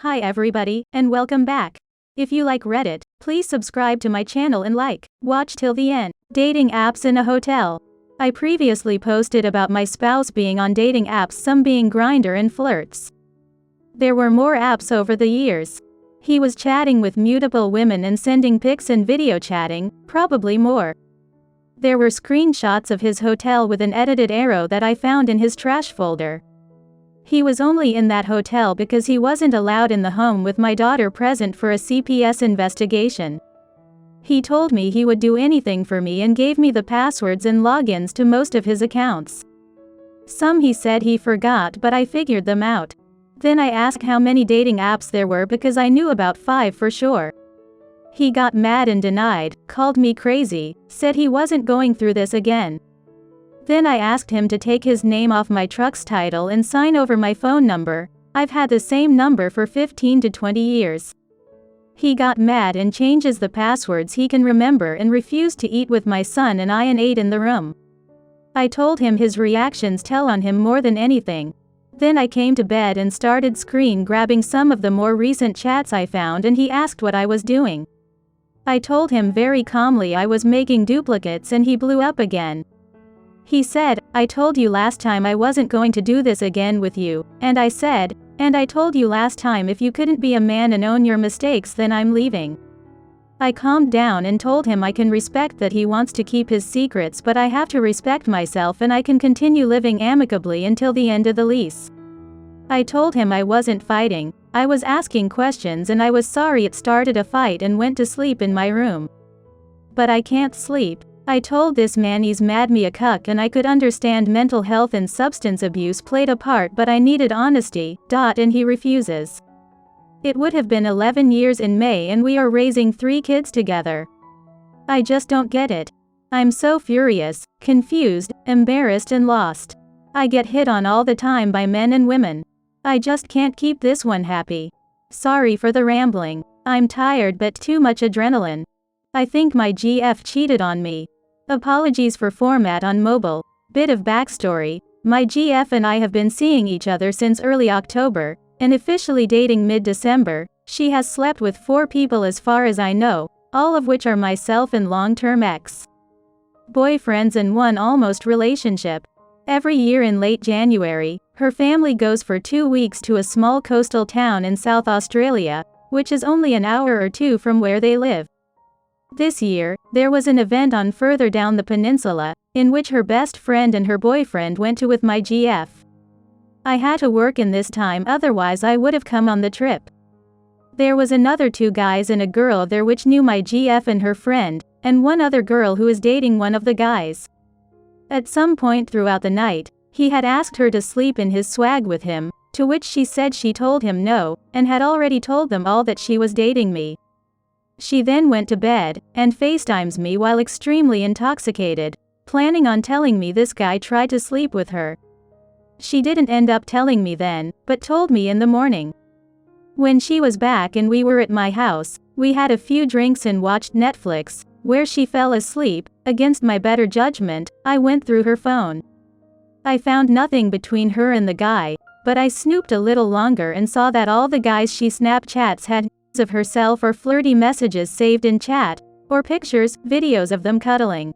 Hi everybody, and welcome back. If you like Reddit, please subscribe to my channel and watch till the end. Dating apps in a hotel. I previously posted about my spouse being on dating apps, some being Grindr and Flirts. There were more apps over the years. He was chatting with multiple women and sending pics and video chatting, probably more. There were screenshots of his hotel with an edited arrow that I found in his trash folder. He was only in that hotel because he wasn't allowed in the home with my daughter present for a CPS investigation. He told me he would do anything for me and gave me the passwords and logins to most of his accounts. Some he said he forgot, but I figured them out. Then I asked how many dating apps there were because I knew about 5 for sure. He got mad and denied, called me crazy, said he wasn't going through this again. Then I asked him to take his name off my truck's title and sign over my phone number. I've had the same number for 15 to 20 years. He got mad and changes the passwords he can remember and refused to eat with my son and I and ate in the room. I told him his reactions tell on him more than anything. Then I came to bed and started screen grabbing some of the more recent chats I found, and he asked what I was doing. I told him very calmly I was making duplicates, and he blew up again. He said, "I told you last time I wasn't going to do this again with you," and I said, "And I told you last time if you couldn't be a man and own your mistakes then I'm leaving." I calmed down and told him I can respect that he wants to keep his secrets, but I have to respect myself and I can continue living amicably until the end of the lease. I told him I wasn't fighting, I was asking questions, and I was sorry it started a fight and went to sleep in my room. But I can't sleep. I told this man he's mad me a cuck, and I could understand mental health and substance abuse played a part, but I needed honesty, and he refuses. It would have been 11 years in May and we are raising 3 kids together. I just don't get it. I'm so furious, confused, embarrassed and lost. I get hit on all the time by men and women. I just can't keep this one happy. Sorry for the rambling. I'm tired but too much adrenaline. I think my GF cheated on me. Apologies for format on mobile. Bit of backstory. My GF and I have been seeing each other since early October, and officially dating mid-December. She has slept with 4 people as far as I know, all of which are myself and long-term ex-boyfriends and 1 almost relationship. Every year in late January, her family goes for 2 weeks to a small coastal town in South Australia, which is only an hour or 2 from where they live. This year, there was an event on further down the peninsula, in which her best friend and her boyfriend went to with my GF. I had to work in this time, otherwise I would have come on the trip. There was another 2 guys and a girl there which knew my GF and her friend, and 1 other girl who is dating one of the guys. At some point throughout the night, he had asked her to sleep in his swag with him, to which she said she told him no, and had already told them all that she was dating me. She then went to bed, and FaceTimes me while extremely intoxicated, planning on telling me this guy tried to sleep with her. She didn't end up telling me then, but told me in the morning. When she was back and we were at my house, we had a few drinks and watched Netflix, where she fell asleep. Against my better judgment, I went through her phone. I found nothing between her and the guy, but I snooped a little longer and saw that all the guys she Snapchats had of herself or flirty messages saved in chat, or pictures, videos of them cuddling.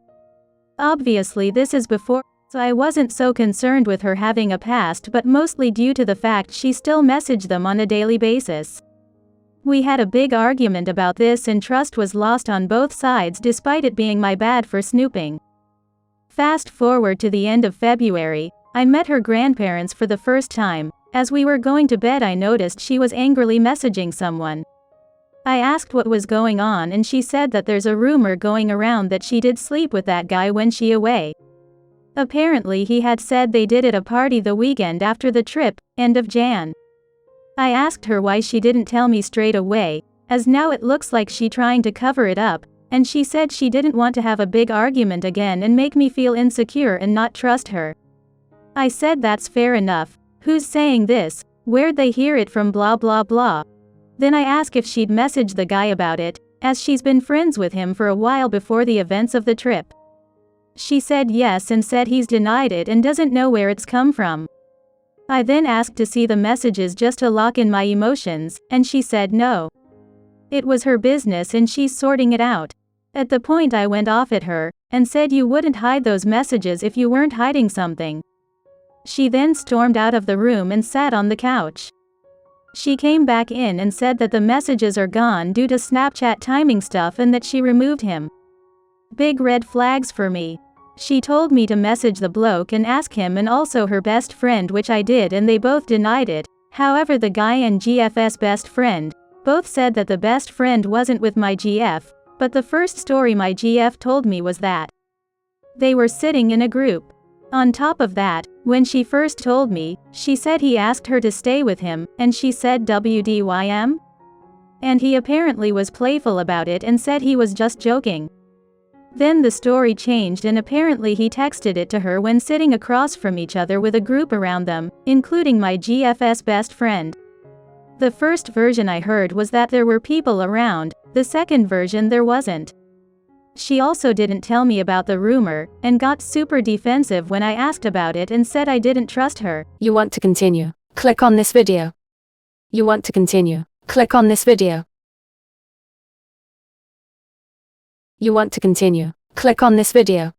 Obviously this is before, so I wasn't so concerned with her having a past, but mostly due to the fact she still messaged them on a daily basis. We had a big argument about this and trust was lost on both sides despite it being my bad for snooping. Fast forward to the end of February, I met her grandparents for the first time. As we were going to bed I noticed she was angrily messaging someone. I asked what was going on and she said that there's a rumor going around that she did sleep with that guy when she away. Apparently he had said they did at a party the weekend after the trip, end of Jan. I asked her why she didn't tell me straight away, as now it looks like she trying to cover it up, and she said she didn't want to have a big argument again and make me feel insecure and not trust her. I said that's fair enough, who's saying this, where'd they hear it from, blah blah blah. Then I asked if she'd messaged the guy about it, as she's been friends with him for a while before the events of the trip. She said yes and said he's denied it and doesn't know where it's come from. I then asked to see the messages just to lock in my emotions, and she said no. It was her business and she's sorting it out. At the point I went off at her, and said you wouldn't hide those messages if you weren't hiding something. She then stormed out of the room and sat on the couch. She came back in and said that the messages are gone due to Snapchat timing stuff and that she removed him. Big red flags for me. She told me to message the bloke and ask him and also her best friend, which I did, and they both denied it. However, the guy and GF's best friend both said that the best friend wasn't with my GF, but the first story my GF told me was that they were sitting in a group. On top of that, when she first told me, she said he asked her to stay with him, and she said WDYM? And he apparently was playful about it and said he was just joking. Then the story changed and apparently he texted it to her when sitting across from each other with a group around them, including my GF's best friend. The first version I heard was that there were people around, the second version there wasn't. She also didn't tell me about the rumor, and got super defensive when I asked about it and said I didn't trust her. You want to continue? Click on this video. You want to continue? Click on this video. You want to continue? Click on this video.